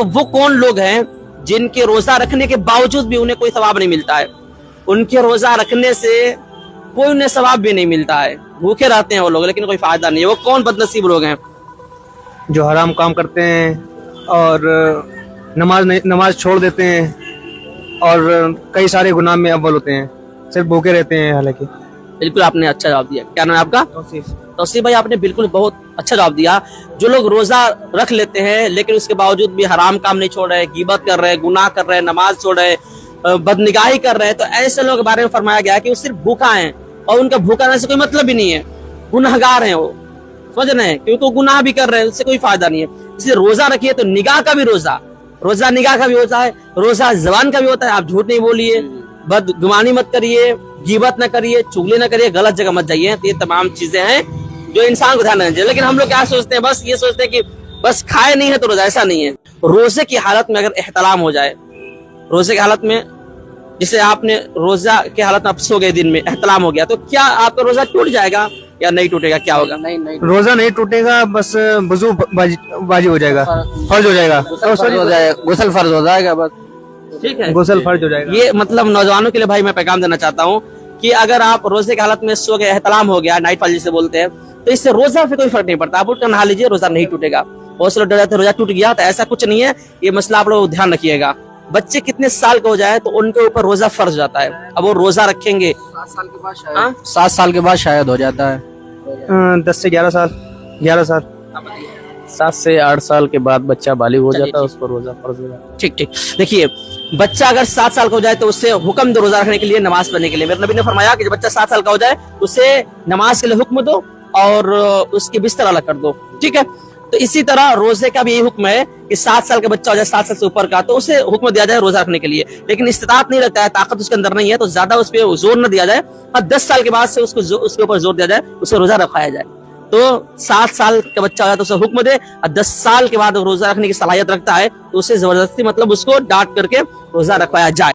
تو وہ کون لوگ ہیں جن کے روزہ رکھنے کے باوجود بھی انہیں کوئی ثواب نہیں ملتا ہے؟ ان کے روزہ رکھنے سے کوئی انہیں ثواب بھی نہیں ملتا ہے، بھوکے رہتے ہیں وہ لوگ لیکن کوئی فائدہ نہیں ہے۔ وہ کون بد نصیب لوگ ہیں؟ جو حرام کام کرتے ہیں اور نماز چھوڑ دیتے ہیں اور کئی سارے گناہ میں اول ہوتے ہیں، صرف بھوکے رہتے ہیں۔ حالانکہ بالکل آپ نے اچھا جواب دیا۔ کیا نام ہے آپ کا؟ توصیف بھائی، آپ نے بالکل بہت اچھا جواب دیا۔ جو لوگ روزہ رکھ لیتے ہیں لیکن اس کے باوجود بھی حرام کام نہیں چھوڑ رہے، غیبت کر رہے، گناہ کر رہے، نماز چھوڑ رہے، بدنگاہی کر رہے ہیں، تو ایسے لوگوں کے بارے میں فرمایا گیا کہ وہ صرف بھوکا ہیں اور ان کا بھوکا رہنے سے کوئی مطلب بھی نہیں ہے، گناہگار ہیں وہ، سمجھ رہے ہیں، کیونکہ وہ گناہ بھی کر رہے ہیں، اس سے کوئی فائدہ نہیں ہے۔ اس لیے روزہ رکھیے تو نگاہ کا بھی روزہ نگاہ کا بھی ہوتا ہے، روزہ زبان کا بھی ہوتا ہے، آپ جھوٹ نہیں بولیے، بدگمانی مت کریے، غیبت نہ کریے، چغلی نہ کریے، غلط جگہ مت جائیے۔ تو یہ تمام چیزیں ہیں جو انسان کو دھیان رکھنا چاہیے۔ لیکن ہم لوگ کیا سوچتے ہیں، بس یہ سوچتے ہیں کہ بس کھائے نہیں ہے تو روزہ، ایسا نہیں ہے۔ روزے کی حالت میں اگر احتلام ہو جائے، روزے کی حالت میں جسے آپ نے روزہ کی حالت میں آپ سو گئے، دن میں احتلام ہو گیا، تو کیا آپ کا روزہ ٹوٹ جائے گا یا نہیں ٹوٹے گا؟ کیا ہوگا؟ روزہ نہیں ٹوٹے گا، بس وضو واجب ہو جائے گا، فرض ہو جائے گا، غسل فرض ہو جائے گا، بس ٹھیک ہے، غسل فرض ہو جائے گا۔ یہ مطلب نوجوانوں کے لیے بھائی میں پیغام دینا چاہتا ہوں کہ اگر آپ روزے کی حالت میں سو گئے، احتلام ہو گیا، نائٹ فال جسے بولتے ہیں، تو اس سے روزہ پہ کوئی فرق نہیں پڑتا، آپ اٹھ کر نہا لیجیے، روزہ نہیں ٹوٹے گا۔ بہت سے لوگ ڈر جاتے ہیں روزہ ٹوٹ گیا، تو ایسا کچھ نہیں ہے، یہ مسئلہ آپ لوگ دھیان رکھیے گا۔ بچے کتنے سال کا ہو جائے تو ان کے اوپر روزہ فرض ہو جاتا ہے، اب وہ روزہ رکھیں گے 7 سال کے بعد شاید ہو جاتا ہے، 10 سے 11 سال 7 سے 8 سال کے بعد بچہ بالغ ہو جاتا ہے، اس پر روزہ فرض ہو جاتا ہے۔ ٹھیک دیکھیے، بچہ اگر 7 سال کا ہو جائے تو اسے حکم دو روزہ رکھنے کے لیے، نماز پڑھنے کے لیے۔ میرے نبی نے فرمایا کہ جب بچہ 7 سال کا ہو جائے تو اسے نماز کے لیے حکم دو اور اس کی بستر الگ کر دو، ٹھیک ہے۔ تو اسی طرح روزے کا بھی یہی حکم ہے کہ 7 سال کا بچہ ہو جائے، 7 سال سے اوپر کا، تو اسے حکم دیا جائے روزہ رکھنے کے لیے، لیکن استطاعت نہیں رکھتا ہے، طاقت اس کے اندر نہیں ہے، تو زیادہ اس پہ زور نہ دیا جائے، اور 10 سال کے بعد سے اس کے اوپر زور دیا جائے، اسے روزہ رکھایا جائے۔ تو 7 سال کا بچہ ہو جائے تو اسے حکم دے، اور 10 سال کے بعد روزہ رکھنے کی صلاحیت رکھتا ہے تو اسے زبردستی مطلب اس کو ڈانٹ کر کے روزہ رکھوایا جائے۔